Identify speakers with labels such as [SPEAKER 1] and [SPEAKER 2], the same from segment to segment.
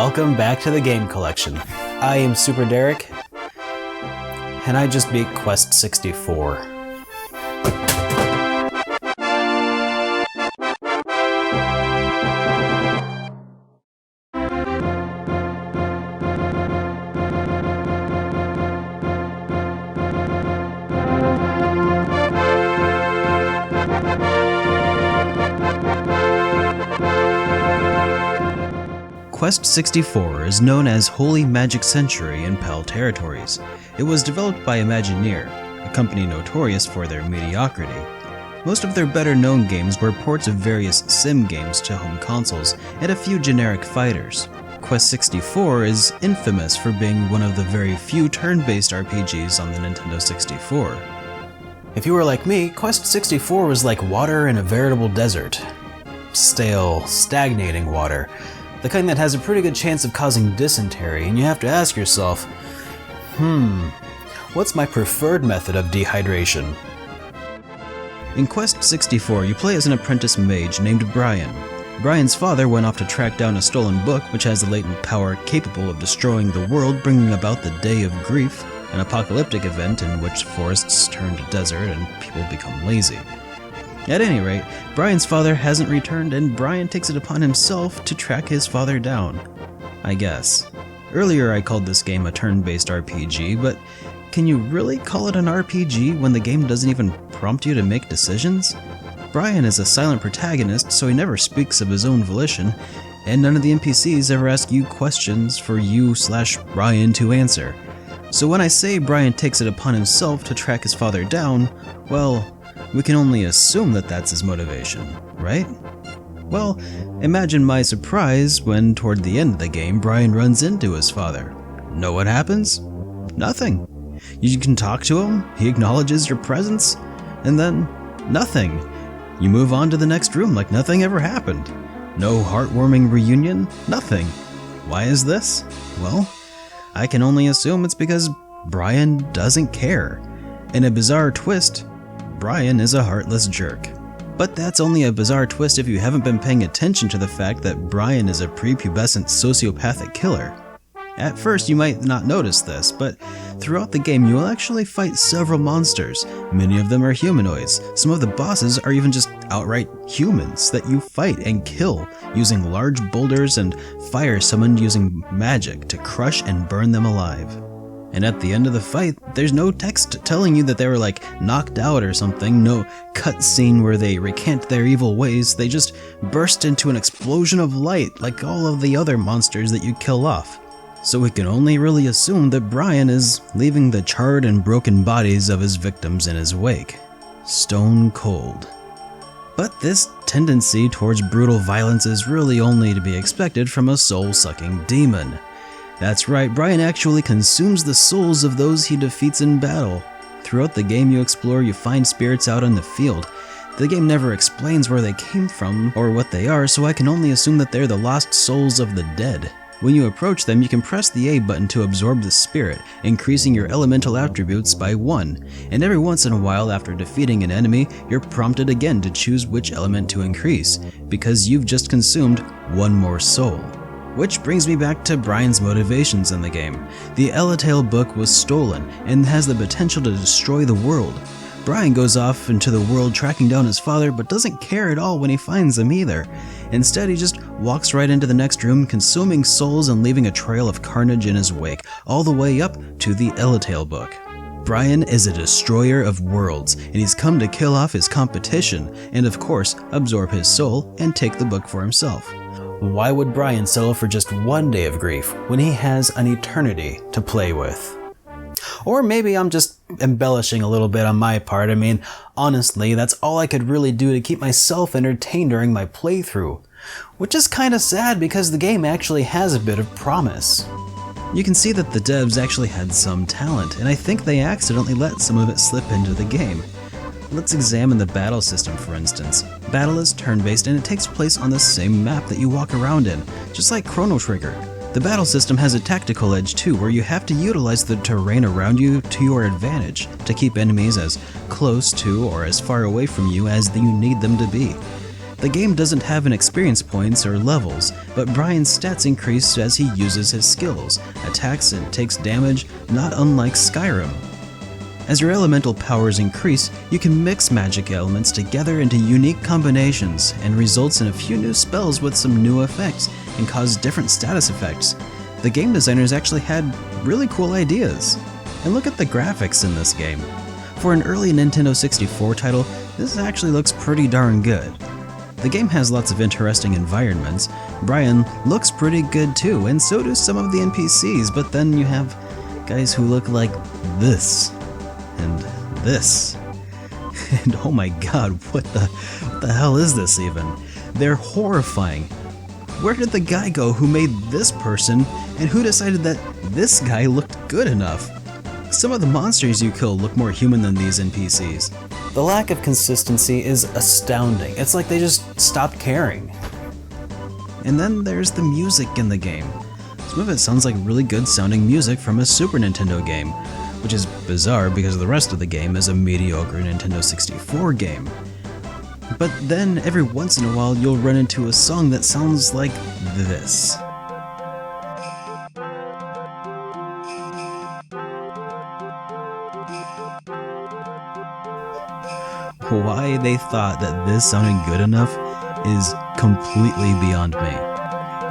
[SPEAKER 1] welcome back to the Game Collection. I am SuperDerek, and I just beat Quest 64. Quest 64 is known as Holy Magic Century in PAL territories. It was developed by Imagineer, a company notorious for their mediocrity. Most of their better-known games were ports of various sim games to home consoles and a few generic fighters. Quest 64 is infamous for being one of the very few turn-based RPGs on the Nintendo 64. If you were like me, Quest 64 was like water in a veritable desert. Stale, stagnating water. The kind that has a pretty good chance of causing dysentery, and you have to ask yourself, what's my preferred method of dehydration? In Quest 64, you play as an apprentice mage named Brian. Brian's father went off to track down a stolen book which has a latent power capable of destroying the world, bringing about the Day of Grief, an apocalyptic event in which forests turn to desert and people become lazy. At any rate, Brian's father hasn't returned, and Brian takes it upon himself to track his father down. I guess. Earlier I called this game a turn-based RPG, but can you really call it an RPG when the game doesn't even prompt you to make decisions? Brian is a silent protagonist, so he never speaks of his own volition, and none of the NPCs ever ask you questions for you/Brian to answer. So when I say Brian takes it upon himself to track his father down, well, we can only assume that that's his motivation, right? Well, imagine my surprise when, toward the end of the game, Brian runs into his father. Know what happens? Nothing. You can talk to him, he acknowledges your presence, and then nothing. You move on to the next room like nothing ever happened. No heartwarming reunion, nothing. Why is this? Well, I can only assume it's because Brian doesn't care. In a bizarre twist, Brian is a heartless jerk. But that's only a bizarre twist if you haven't been paying attention to the fact that Brian is a prepubescent sociopathic killer. At first you might not notice this, but throughout the game you will actually fight several monsters. Many of them are humanoids. Some of the bosses are even just outright humans that you fight and kill using large boulders and fire summoned using magic to crush and burn them alive. And at the end of the fight, there's no text telling you that they were like knocked out or something, no cutscene where they recant their evil ways, they just burst into an explosion of light like all of the other monsters that you kill off. So we can only really assume that Brian is leaving the charred and broken bodies of his victims in his wake. Stone cold. But this tendency towards brutal violence is really only to be expected from a soul-sucking demon. That's right, Brian actually consumes the souls of those he defeats in battle. Throughout the game you explore, you find spirits out in the field. The game never explains where they came from or what they are, so I can only assume that they're the lost souls of the dead. When you approach them, you can press the A button to absorb the spirit, increasing your elemental attributes by 1, and every once in a while after defeating an enemy, you're prompted again to choose which element to increase, because you've just consumed one more soul. Which brings me back to Brian's motivations in the game. The Elatail book was stolen and has the potential to destroy the world. Brian goes off into the world tracking down his father, but doesn't care at all when he finds him either. Instead, he just walks right into the next room, consuming souls and leaving a trail of carnage in his wake, all the way up to the Elatail book. Brian is a destroyer of worlds, and he's come to kill off his competition, and of course, absorb his soul and take the book for himself. Why would Brian settle for just one day of grief when he has an eternity to play with? Or maybe I'm just embellishing a little bit on my part. I mean, honestly, that's all I could really do to keep myself entertained during my playthrough. Which is kinda sad because the game actually has a bit of promise. You can see that the devs actually had some talent, and I think they accidentally let some of it slip into the game. Let's examine the battle system, for instance. Battle is turn-based and it takes place on the same map that you walk around in, just like Chrono Trigger. The battle system has a tactical edge too, where you have to utilize the terrain around you to your advantage to keep enemies as close to or as far away from you as you need them to be. The game doesn't have an experience points or levels, but Brian's stats increase as he uses his skills, attacks and takes damage, not unlike Skyrim. As your elemental powers increase, you can mix magic elements together into unique combinations, and results in a few new spells with some new effects, and cause different status effects. The game designers actually had really cool ideas. And look at the graphics in this game. For an early Nintendo 64 title, this actually looks pretty darn good. The game has lots of interesting environments. Brian looks pretty good too, and so do some of the NPCs, but then you have guys who look like this. And this. And oh my god, what the hell is this even? They're horrifying. Where did the guy go who made this person, and who decided that this guy looked good enough? Some of the monsters you kill look more human than these NPCs. The lack of consistency is astounding. It's like they just stopped caring. And then there's the music in the game. Some of it sounds like really good sounding music from a Super Nintendo game, which is bizarre because the rest of the game is a mediocre Nintendo 64 game. But then every once in a while you'll run into a song that sounds like this. Why they thought that this sounded good enough is completely beyond me.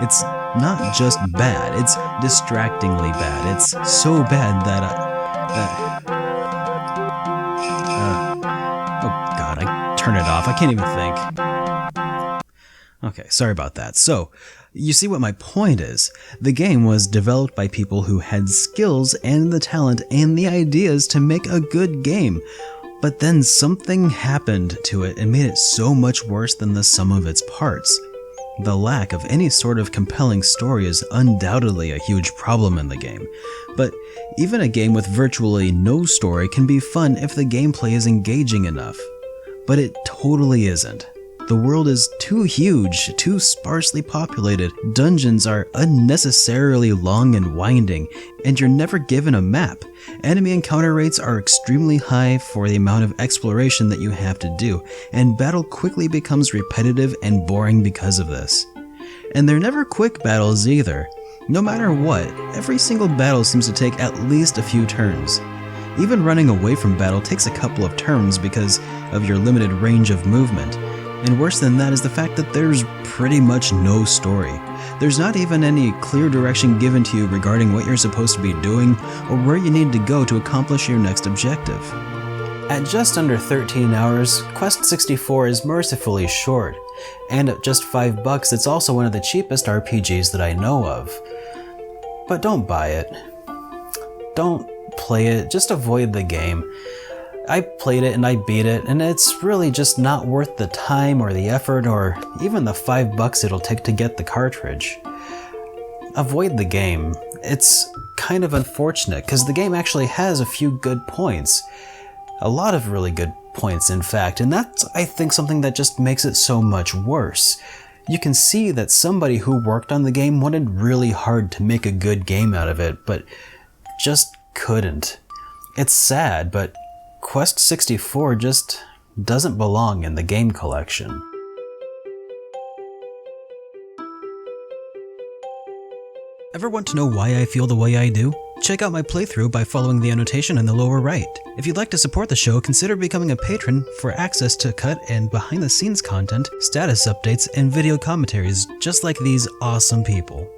[SPEAKER 1] It's not just bad, it's distractingly bad. It's so bad that oh god, I turn it off. I can't even think. Okay, sorry about that. So, you see what my point is. The game was developed by people who had skills and the talent and the ideas to make a good game. But then something happened to it and made it so much worse than the sum of its parts. The lack of any sort of compelling story is undoubtedly a huge problem in the game, but even a game with virtually no story can be fun if the gameplay is engaging enough. But it totally isn't. The world is too huge, too sparsely populated, dungeons are unnecessarily long and winding, and you're never given a map. Enemy encounter rates are extremely high for the amount of exploration that you have to do, and battle quickly becomes repetitive and boring because of this. And they're never quick battles either. No matter what, every single battle seems to take at least a few turns. Even running away from battle takes a couple of turns because of your limited range of movement. And worse than that is the fact that there's pretty much no story. There's not even any clear direction given to you regarding what you're supposed to be doing or where you need to go to accomplish your next objective. At just under 13 hours, Quest 64 is mercifully short, and at just $5 it's also one of the cheapest RPGs that I know of. But don't buy it. Don't play it, just avoid the game. I played it and I beat it, and it's really just not worth the time or the effort or even the $5 it'll take to get the cartridge. Avoid the game. It's kind of unfortunate because the game actually has a few good points. A lot of really good points, in fact, and that's, I think, something that just makes it so much worse. You can see that somebody who worked on the game wanted really hard to make a good game out of it, but just couldn't. It's sad, but Quest 64 just doesn't belong in the game collection. Ever want to know why I feel the way I do? Check out my playthrough by following the annotation in the lower right. If you'd like to support the show, consider becoming a patron for access to cut and behind-the-scenes content, status updates, and video commentaries just like these awesome people.